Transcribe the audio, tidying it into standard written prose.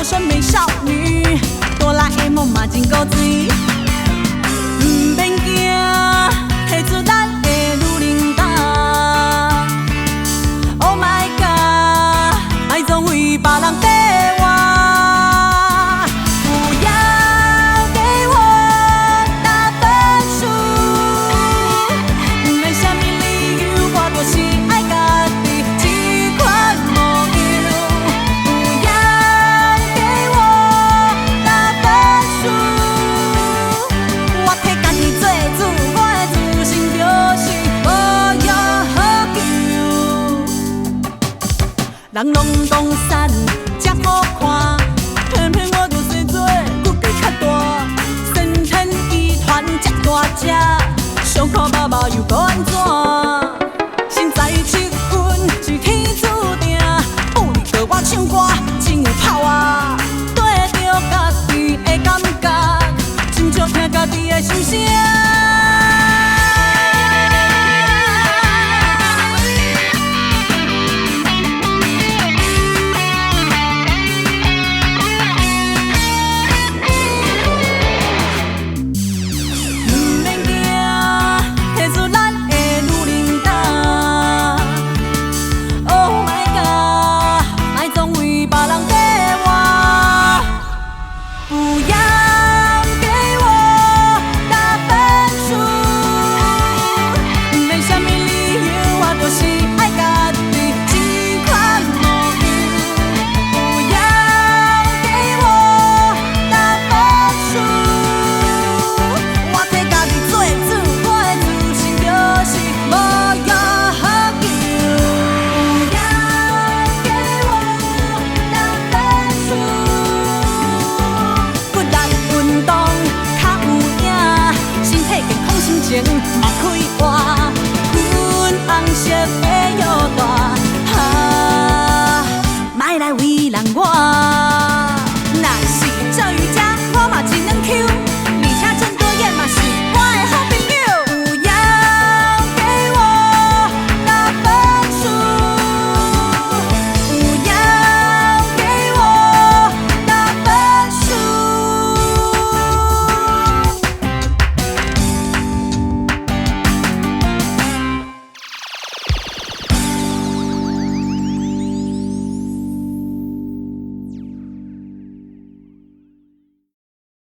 选美少女，哆啦 A 梦嘛真古锥。唔免惊，提出咱的女领导。Oh my god， 爱总为别人底话。不要给我打分数，为什么理由我就是爱家己这款模样。不要给我打分数，我替家己做主，我的自信就是无要求。人拢讲瘦才好看，偏偏我就是做骨骼较大，先天遗传才大只，伤口饱饱又搁安怎？身材七分是天注定，不如跟我唱歌真有跑啊！对着家己的感觉，亲像听家己的心声。嘛开花，粉红色的腰带，莫来为难我。